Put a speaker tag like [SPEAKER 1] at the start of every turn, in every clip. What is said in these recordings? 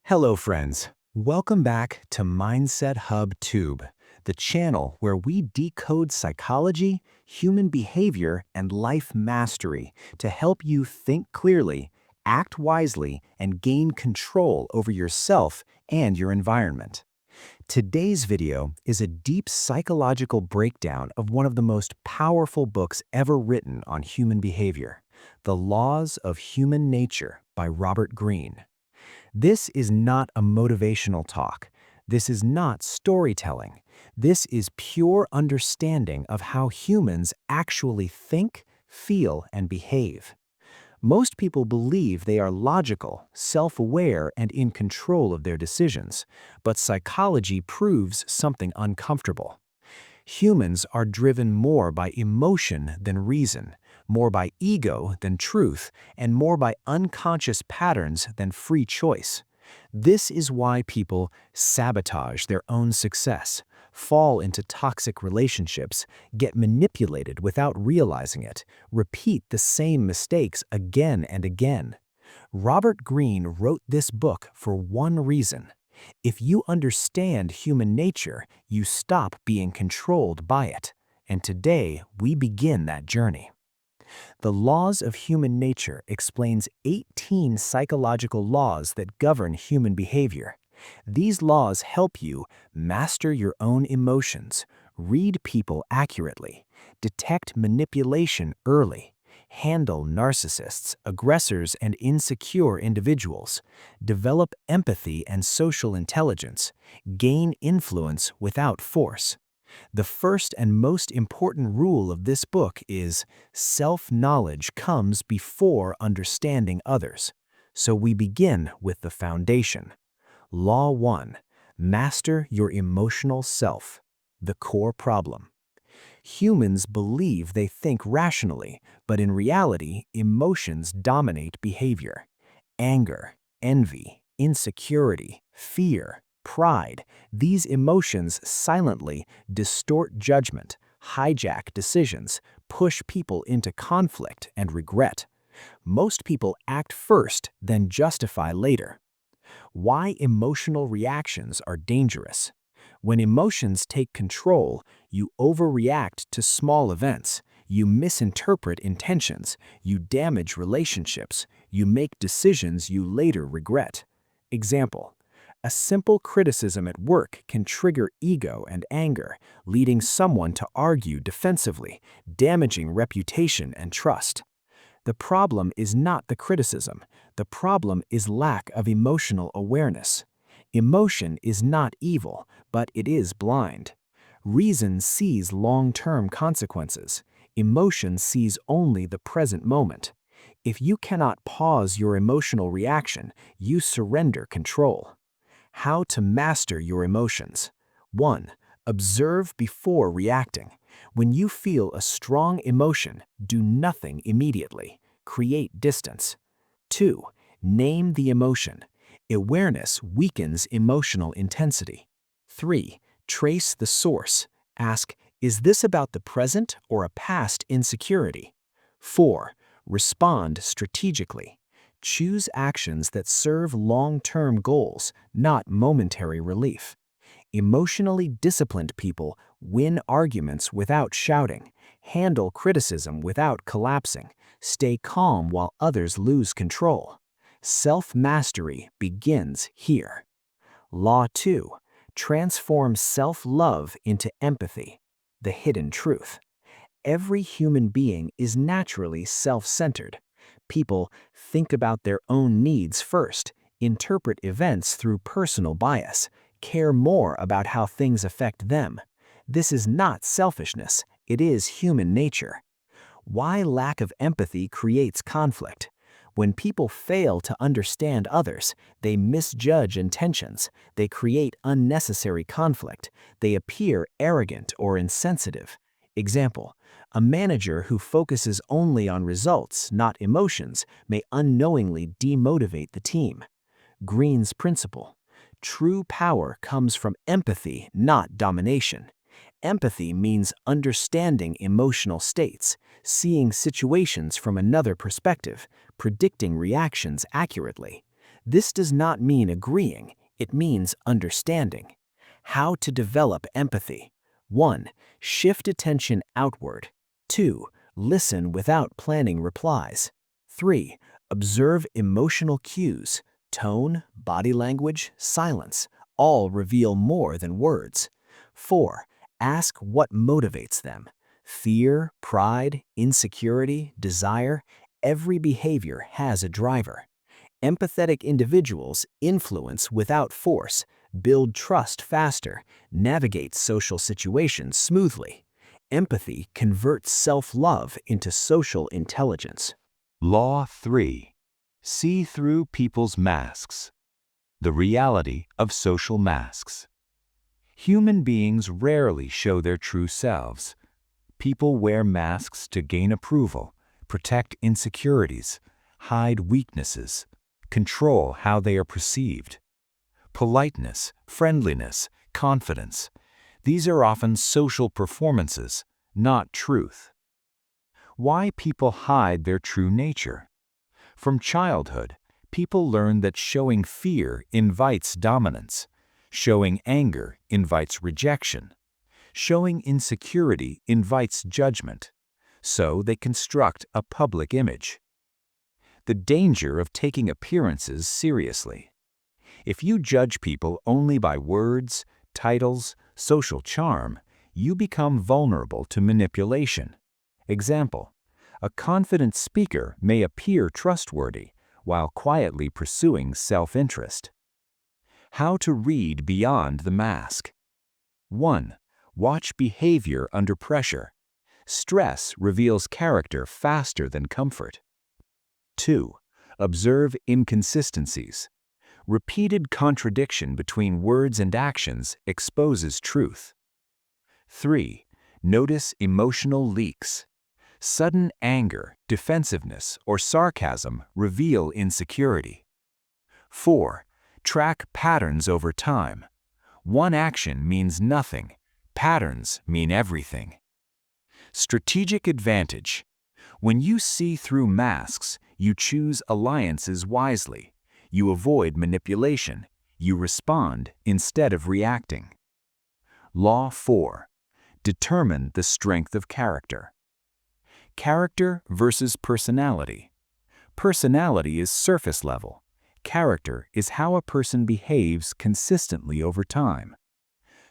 [SPEAKER 1] Hello, friends. Welcome back to Mindset Hub Tube, the channel where we decode psychology, human behavior, and life mastery to help you think clearly, act wisely, and gain control over yourself and your environment. Today's video is a deep psychological breakdown of one of the most powerful books ever written on human behavior, The Laws of Human Nature by Robert Greene. This is not a motivational talk. This is not storytelling. This is pure understanding of how humans actually think, feel, and behave. Most people believe they are logical, self-aware, and in control of their decisions, but psychology proves something uncomfortable. Humans are driven more by emotion than reason, more by ego than truth, and more by unconscious patterns than free choice. This is why people sabotage their own success, fall into toxic relationships, get manipulated without realizing it, repeat the same mistakes again and again. Robert Greene wrote this book for one reason. If you understand human nature, you stop being controlled by it. And today, we begin that journey. The Laws of Human Nature explains 18 psychological laws that govern human behavior. These laws help you master your own emotions, read people accurately, detect manipulation early, handle narcissists, aggressors, and insecure individuals, develop empathy and social intelligence, gain influence without force. The first and most important rule of this book is self-knowledge comes before understanding others. So we begin with the foundation. Law 1. Master your emotional self. The core problem. Humans believe they think rationally, but in reality, emotions dominate behavior. Anger, envy, insecurity, fear, pride, these emotions silently distort judgment, hijack decisions, push people into conflict and regret. Most people act first, then justify later. Why emotional reactions are dangerous. When emotions take control, you overreact to small events, you misinterpret intentions, you damage relationships, you make decisions you later regret. Example: a simple criticism at work can trigger ego and anger, leading someone to argue defensively, damaging reputation and trust. The problem is not the criticism. The problem is lack of emotional awareness. Emotion is not evil, but it is blind. Reason sees long-term consequences. Emotion sees only the present moment. If you cannot pause your emotional reaction, you surrender control. How to master your emotions. 1. Observe before reacting. When you feel a strong emotion, do nothing immediately. Create distance. 2. Name the emotion. Awareness weakens emotional intensity. 3. Trace the source. Ask, is this about the present or a past insecurity? 4. Respond strategically. Choose actions that serve long-term goals, not momentary relief. Emotionally disciplined people win arguments without shouting, handle criticism without collapsing, stay calm while others lose control. Self-mastery begins here. Law 2. Transform self-love into empathy. The hidden truth. Every human being is naturally self-centered. People think about their own needs first, interpret events through personal bias, care more about how things affect them. This is not selfishness, it is human nature. Why lack of empathy creates conflict? When people fail to understand others, they misjudge intentions, they create unnecessary conflict, they appear arrogant or insensitive. Example: a manager who focuses only on results, not emotions, may unknowingly demotivate the team. Greene's principle. True power comes from empathy, not domination. Empathy means understanding emotional states, seeing situations from another perspective, predicting reactions accurately. This does not mean agreeing, it means understanding. How to develop empathy. 1. Shift attention outward. 2. Listen without planning replies. 3. Observe emotional cues. Tone, body language, silence all reveal more than words. 4. Ask what motivates them. Fear, pride, insecurity, desire. Every behavior has a driver. Empathetic individuals influence without force, build trust faster, navigate social situations smoothly. Empathy converts self-love into social intelligence.
[SPEAKER 2] Law 3. See through people's masks. The reality of social masks. Human beings rarely show their true selves. People wear masks to gain approval, protect insecurities, hide weaknesses, control how they are perceived. Politeness, friendliness, confidence. These are often social performances, not truth. Why people hide their true nature? From childhood, people learn that showing fear invites dominance, showing anger invites rejection, showing insecurity invites judgment, so they construct a public image. The danger of taking appearances seriously. If you judge people only by words, titles, social charm, you become vulnerable to manipulation. Example: a confident speaker may appear trustworthy while quietly pursuing self-interest. How to read beyond the mask. 1. Watch behavior under pressure. Stress reveals character faster than comfort. 2. Observe inconsistencies. Repeated contradiction between words and actions exposes truth. 3. Notice emotional leaks. Sudden anger, defensiveness, or sarcasm reveal insecurity. 4. Track patterns over time. One action means nothing. Patterns mean everything. Strategic advantage. When you see through masks, you choose alliances wisely. You avoid manipulation. You respond instead of reacting. Law 4. Determine the strength of character. Character versus personality. Personality is surface level. Character is how a person behaves consistently over time.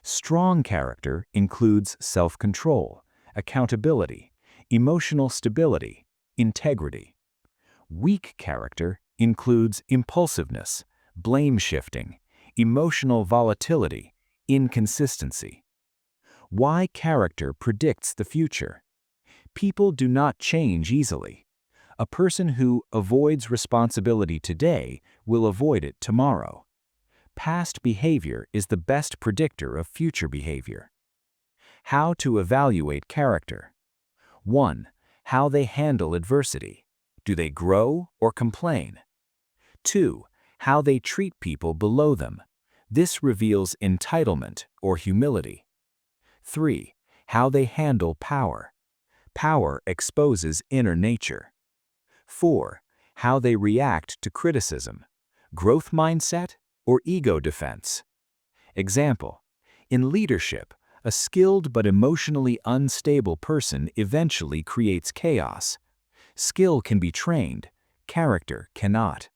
[SPEAKER 2] Strong character includes self-control, accountability, emotional stability, integrity. Weak character includes impulsiveness, blame-shifting, emotional volatility, inconsistency. Why character predicts the future. People do not change easily. A person who avoids responsibility today will avoid it tomorrow. Past behavior is the best predictor of future behavior. How to evaluate character. 1. How they handle adversity. Do they grow or complain? 2. How they treat people below them. This reveals entitlement or humility. 3. How they handle power. Power exposes inner nature. 4. How they react to criticism. Growth mindset or ego defense. Example: in leadership, a skilled but emotionally unstable person eventually creates chaos. Skill can be trained, character cannot.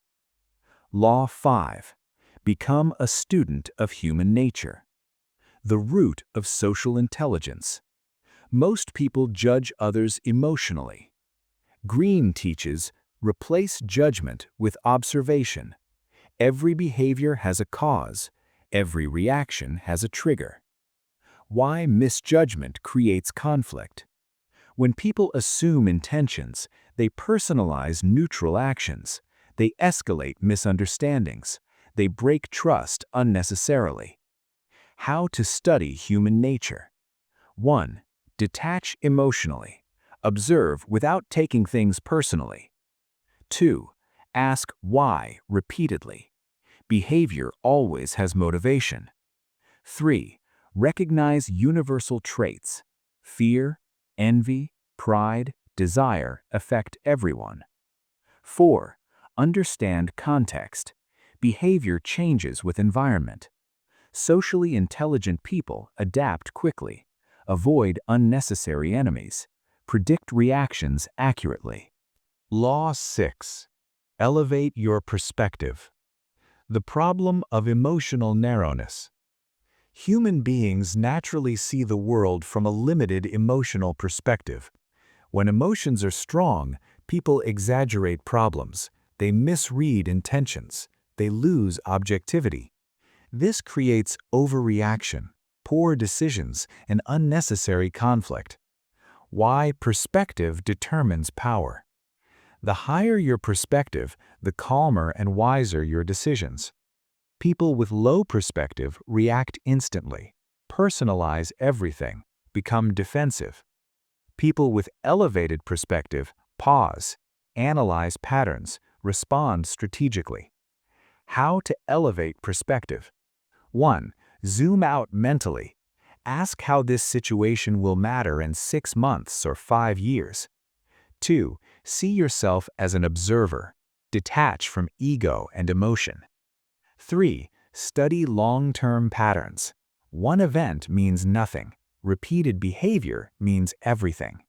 [SPEAKER 2] Law 5. Become a student of human nature. The root of social intelligence. Most people judge others emotionally. Greene teaches, replace judgment with observation. Every behavior has a cause. Every reaction has a trigger. Why misjudgment creates conflict. When people assume intentions, they personalize neutral actions. They escalate misunderstandings. They break trust unnecessarily. How to study human nature. 1. Detach emotionally. Observe without taking things personally. 2. Ask why repeatedly. Behavior always has motivation. 3. Recognize universal traits. Fear, envy, pride, desire affect everyone. 4. Understand context.
[SPEAKER 1] Behavior changes with environment. Socially intelligent people adapt quickly, avoid unnecessary enemies, predict reactions accurately.
[SPEAKER 2] Law 6. Elevate your perspective. The problem of emotional narrowness. Human beings naturally see the world from a limited emotional perspective. When emotions are strong, people exaggerate problems, they misread intentions, they lose objectivity. This creates overreaction, poor decisions, and unnecessary conflict. Why perspective determines power. The higher your perspective, the calmer and wiser your decisions. People with low perspective react instantly, personalize everything, become defensive. People with elevated perspective pause, analyze patterns, respond strategically. How to elevate perspective. 1. Zoom out mentally. Ask how this situation will matter in 6 months or 5 years. 2. See yourself as an observer. Detach from ego and emotion. 3. Study long-term patterns. One event means nothing. Repeated behavior means everything.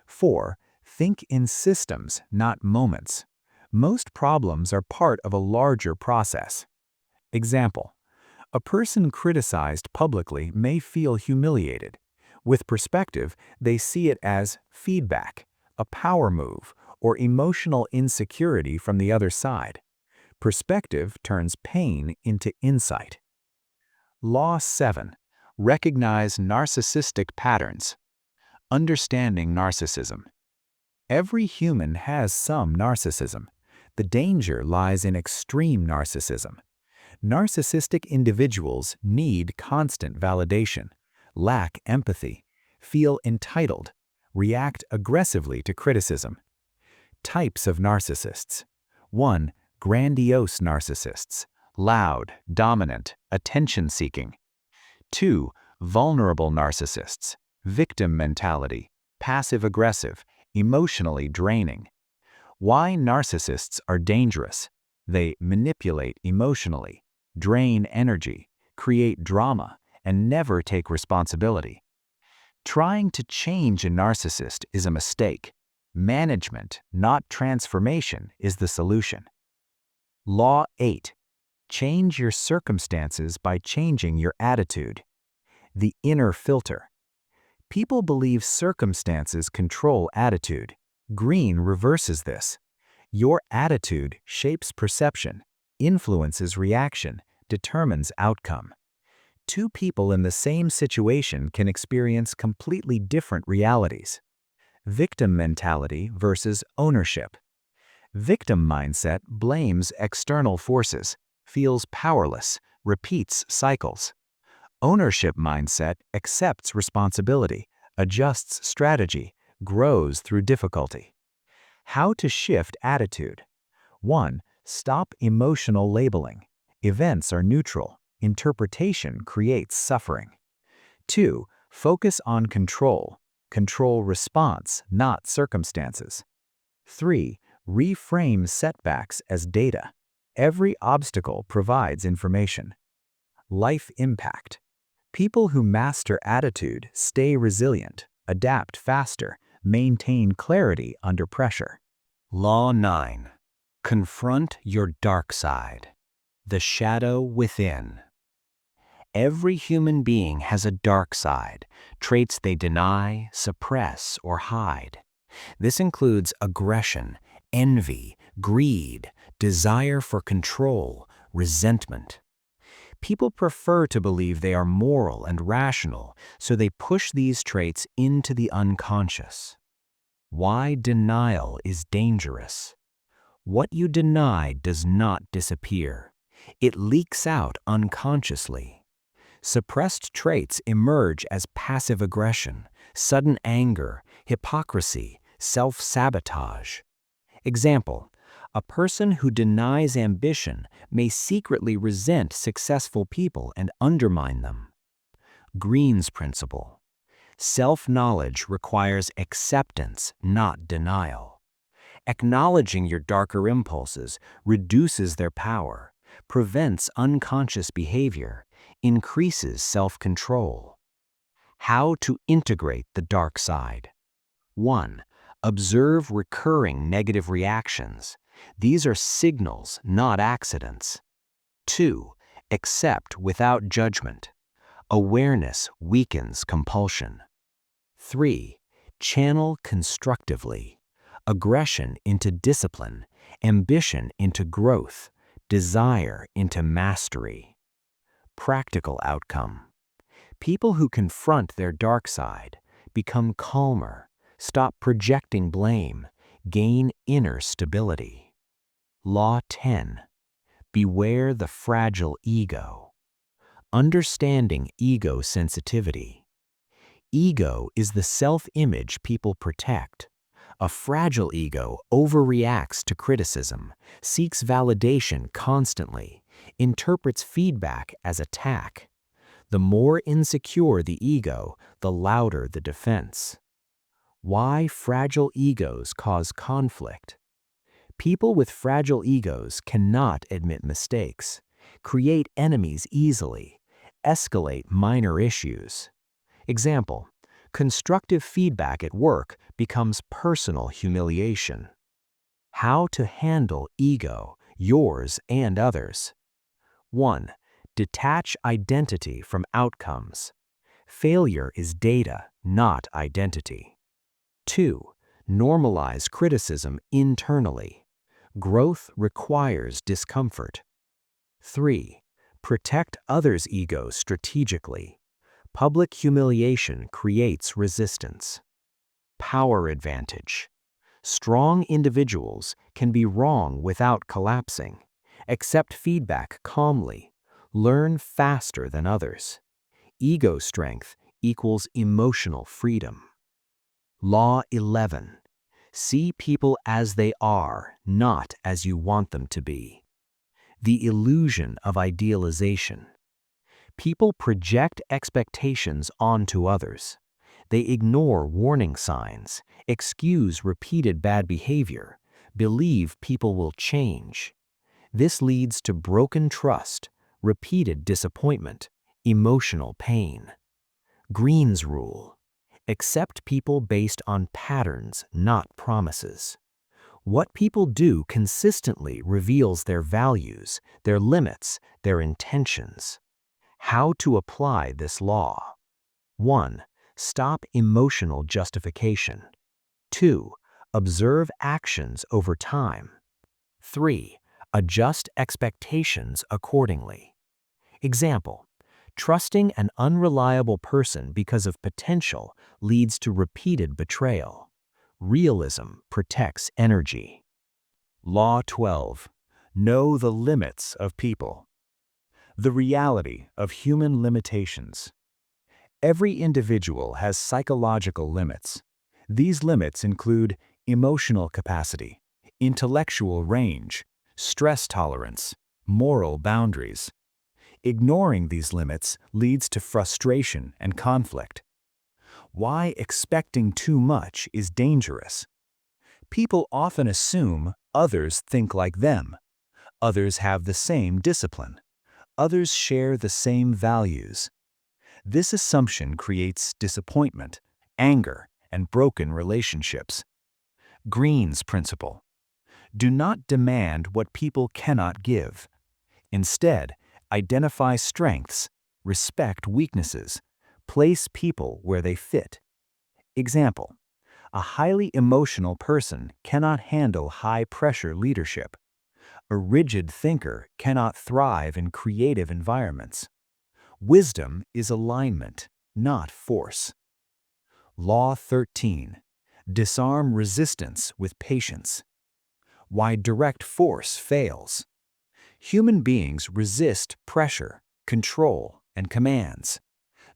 [SPEAKER 2] 4. Think in systems, not moments. Most problems are part of a larger process. Example: a person criticized publicly may feel humiliated. With perspective, they see it as feedback, a power move, or emotional insecurity from the other side. Perspective turns pain into insight. Law 7. Recognize narcissistic patterns. Understanding narcissism. Every human has some narcissism. The danger lies in extreme narcissism. Narcissistic individuals need constant validation, lack empathy, feel entitled, react aggressively to criticism. Types of narcissists. 1. Grandiose narcissists, loud, dominant, attention-seeking. 2. Vulnerable narcissists, victim mentality, passive-aggressive, emotionally draining. Why narcissists are dangerous? They manipulate emotionally, drain energy, create drama, and never take responsibility. Trying to change a narcissist is a mistake. Management, not transformation, is the solution. Law 8. Change your circumstances by changing your attitude. The inner filter. People believe circumstances control attitude. Greene reverses this. Your attitude shapes perception, influences reaction, determines outcome. Two people in the same situation can experience completely different realities. Victim mentality versus ownership. Victim mindset blames external forces, feels powerless, repeats cycles. Ownership mindset accepts responsibility, adjusts strategy, grows through difficulty. How to shift attitude. 1. Stop emotional labeling. Events are neutral. Interpretation creates suffering. 2. Focus on control. Control response, not circumstances. 3. Reframe setbacks as data. Every obstacle provides information. Life impact. People who master attitude stay resilient, adapt faster, maintain clarity under pressure. Law 9. Confront your dark side. The shadow within. Every human being has a dark side, traits they deny, suppress, or hide. This includes aggression, envy, greed, desire for control, resentment. People prefer to believe they are moral and rational, so they push these traits into the unconscious. Why denial is dangerous. What you deny does not disappear. It leaks out unconsciously. Suppressed traits emerge as passive aggression, sudden anger, hypocrisy, self-sabotage. Example: a person who denies ambition may secretly resent successful people and undermine them. Greene's principle. Self-knowledge requires acceptance, not denial. Acknowledging your darker impulses reduces their power.
[SPEAKER 1] prevents unconscious behavior, increases self-control. How to integrate the dark side. 1. Observe recurring negative reactions. These are signals, not accidents. 2. Accept without judgment. Awareness weakens compulsion. 3. Channel constructively. Aggression into discipline, ambition into growth, desire into mastery. Practical outcome. People who confront their dark side become calmer, stop projecting blame, gain inner stability. Law 10. Beware the fragile ego. Understanding ego sensitivity. Ego is the self-image people protect. A fragile ego overreacts to criticism, seeks validation constantly, interprets feedback as attack. The more insecure the ego, the louder the defense. Why fragile egos cause conflict. People with fragile egos cannot admit mistakes, create enemies easily, escalate minor issues. Example, constructive feedback at work becomes personal humiliation. How to handle ego, yours and others. 1. Detach identity from outcomes. Failure is data, not identity. 2. Normalize criticism internally. Growth requires discomfort. 3. Protect others' egos strategically. Public humiliation creates resistance. Power advantage. Strong individuals can be wrong without collapsing. Accept feedback calmly. Learn faster than others. Ego strength equals emotional freedom. Law 11. See people as they are, not as you want them to be. The illusion of idealization. People project expectations onto others. They ignore warning signs, excuse repeated bad behavior, believe people will change. This leads to broken trust, repeated disappointment, emotional pain. Greene's rule. Accept people based on patterns, not promises. What people do consistently reveals their values, their limits, their intentions. How to apply this law. 1. Stop emotional justification. 2. Observe actions over time. 3. Adjust expectations accordingly. Example, trusting an unreliable person because of potential leads to repeated betrayal. Realism protects energy. Law 12. Know the limits of people. The reality of human limitations. Every individual has psychological limits. These limits include emotional capacity, intellectual range, stress tolerance, moral boundaries. Ignoring these limits leads to frustration and conflict. Why expecting too much is dangerous. People often assume others think like them. Others have the same discipline. Others share the same values. This assumption creates disappointment, anger, and broken relationships. Greene's principle. Do not demand what people cannot give. Instead, identify strengths, respect weaknesses, place people where they fit. Example, a highly emotional person cannot handle high-pressure leadership. A rigid thinker cannot thrive in creative environments. Wisdom is alignment, not force. Law 13. Disarm resistance with patience. Why direct force fails. Human beings resist pressure, control, and commands.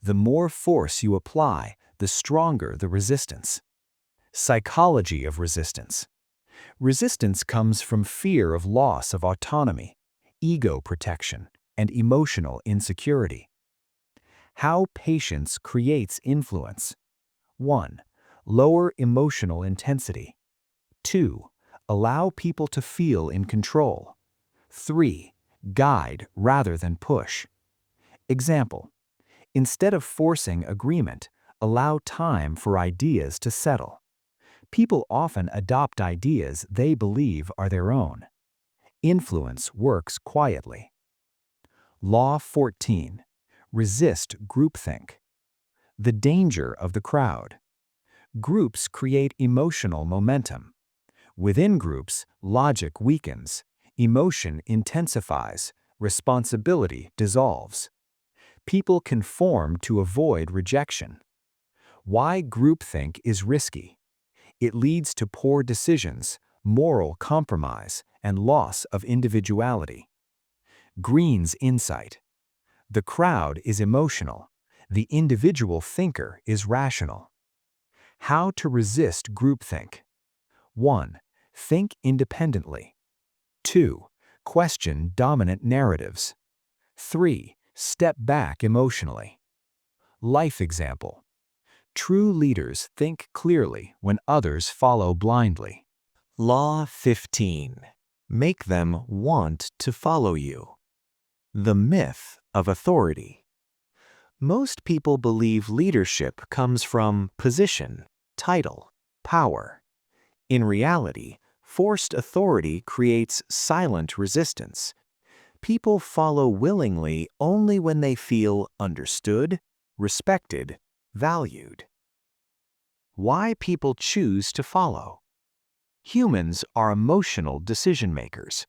[SPEAKER 1] The more force you apply, the stronger the resistance. Psychology of resistance. Resistance comes from fear of loss of autonomy, ego protection, and emotional insecurity. How patience creates influence. 1. Lower emotional intensity. 2. Allow people to feel in control. 3. Guide rather than push. Example: instead of forcing agreement, allow time for ideas to settle. People often adopt ideas they believe are their own. Influence works quietly. Law 14. Resist groupthink. The danger of the crowd. Groups create emotional momentum. Within groups, logic weakens, emotion intensifies, responsibility dissolves. People conform to avoid rejection. Why groupthink is risky? It leads to poor decisions, moral compromise, and loss of individuality. Greene's insight. The crowd is emotional. The individual thinker is rational. How to resist groupthink. 1. Think independently. 2. Question dominant narratives. 3. Step back emotionally. Life example. True leaders think clearly when others follow blindly. Law 15. Make them want to follow you. The myth of authority. Most people believe leadership comes from position, title, power. In reality, forced authority creates silent resistance. People follow willingly only when they feel understood, respected, valued. Why people choose to follow. Humans are emotional decision makers.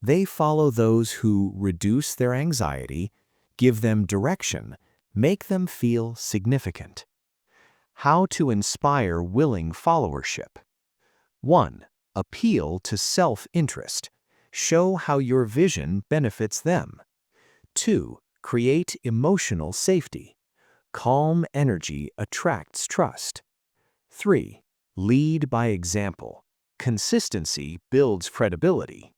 [SPEAKER 1] They follow those who reduce their anxiety, give them direction, make them feel significant. How to inspire willing followership. 1. Appeal to self-interest. Show how your vision benefits them. 2. Create emotional safety. Calm energy attracts trust. 3. Lead by example. Consistency builds credibility.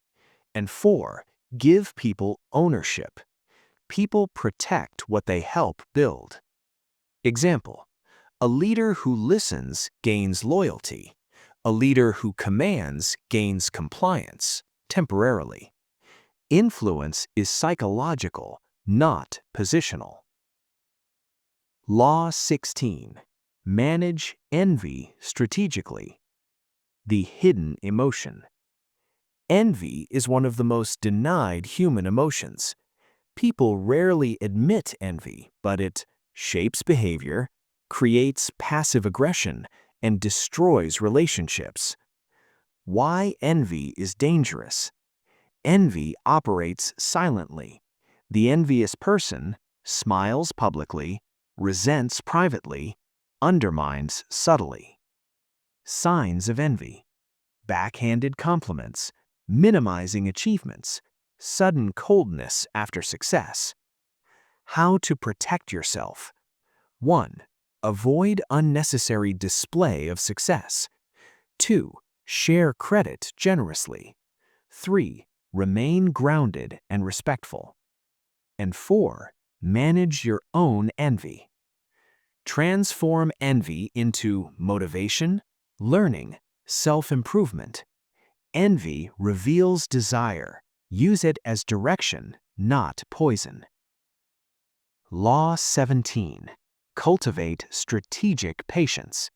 [SPEAKER 1] And 4. Give people ownership. People protect what they help build. Example: a leader who listens gains loyalty. A leader who commands gains compliance, temporarily. Influence is psychological, not positional. Law 16. Manage envy strategically. The hidden emotion. Envy is one of the most denied human emotions. People rarely admit envy, but it shapes behavior, creates passive aggression, and destroys relationships. Why envy is dangerous? Envy operates silently. The envious person smiles publicly, resents privately, undermines subtly. Signs of envy: backhanded compliments, minimizing achievements, sudden coldness after success. How to protect yourself. 1. Avoid unnecessary display of success. 2. Share credit generously. 3. Remain grounded and respectful. And 4. Manage your own envy. Transform envy into motivation, learning, self-improvement. Envy reveals desire. Use it as direction, not poison. Law 17. Cultivate strategic patience.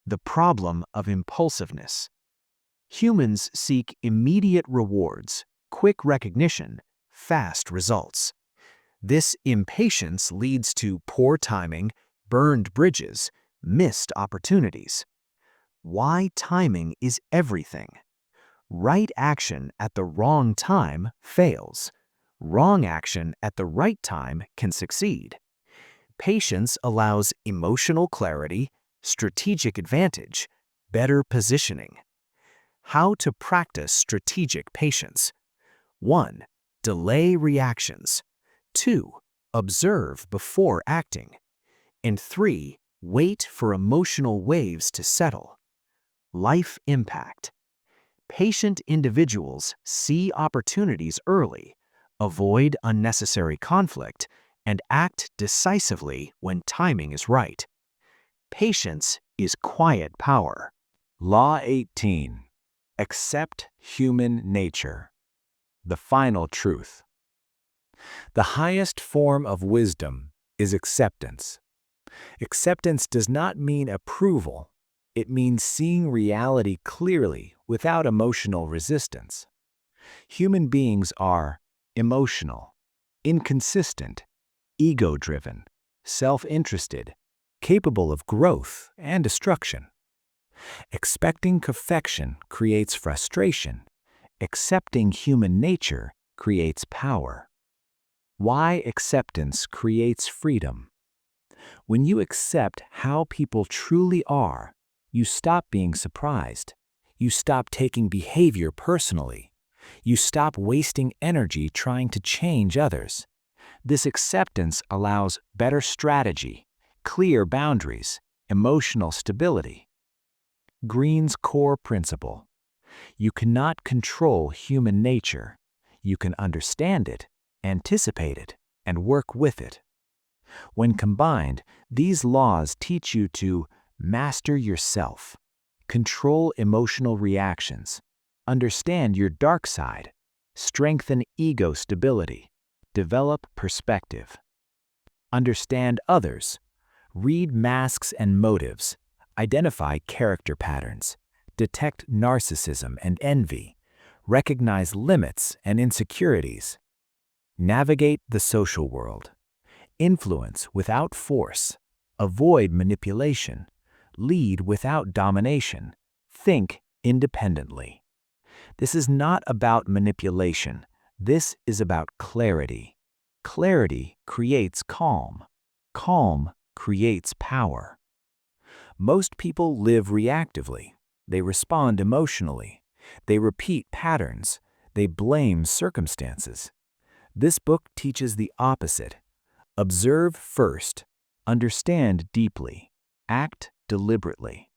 [SPEAKER 1] The problem of impulsiveness. Humans seek immediate rewards, quick recognition, fast results. This impatience leads to poor timing, burned bridges, missed opportunities. Why timing is everything. Right action at the wrong time fails. Wrong action at the right time can succeed. Patience allows emotional clarity, strategic advantage, better positioning. How to practice strategic patience. 1. Delay reactions. 2. Observe before acting. And 3. Wait for emotional waves to settle. Life impact. Patient individuals see opportunities early, avoid unnecessary conflict, and act decisively when timing is right. Patience is quiet power. Law 18. Accept human nature. the final truth. The highest form of wisdom is acceptance. Acceptance does not mean approval. It means seeing reality clearly without emotional resistance. Human beings are emotional, inconsistent, ego-driven, self-interested, capable of growth and destruction. Expecting perfection creates frustration. Accepting human nature creates power. Why acceptance creates freedom? When you accept how people truly are, you stop being surprised. You stop taking behavior personally. You stop wasting energy trying to change others. This acceptance allows better strategy, clear boundaries, emotional stability. Greene's core principle: you cannot control human nature. You can understand it, anticipate it, and work with it. When combined, these laws teach you to master yourself, control emotional reactions, understand your dark side, strengthen ego stability, develop perspective. Understand others, read masks and motives, identify character patterns, detect narcissism and envy, recognize limits and insecurities. Navigate the social world. Influence without force. Avoid manipulation. Lead without domination. Think independently. This is not about manipulation. This is about clarity. Clarity creates calm. Calm creates power. Most people live reactively. They respond emotionally. They repeat patterns. They blame circumstances. This book teaches the opposite. Observe first. Understand deeply. Act deliberately.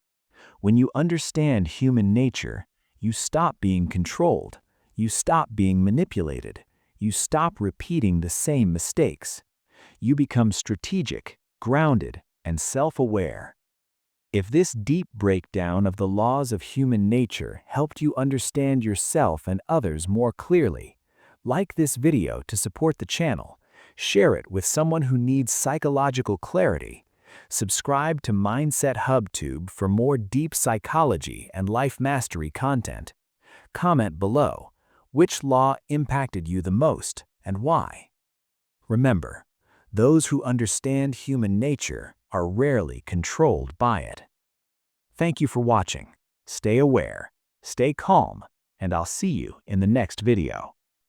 [SPEAKER 1] When you understand human nature, you stop being controlled. You stop being manipulated. You stop repeating the same mistakes. You become strategic, grounded, and self-aware. If this deep breakdown of the laws of human nature helped you understand yourself and others more clearly, like this video to support the channel, share it with someone who needs psychological clarity, subscribe to Mindset Hub Tube for more deep psychology and life mastery content. Comment below, which law impacted you the most and why? Remember, those who understand human nature are rarely controlled by it. Thank you for watching. Stay aware, stay calm, and I'll see you in the next video.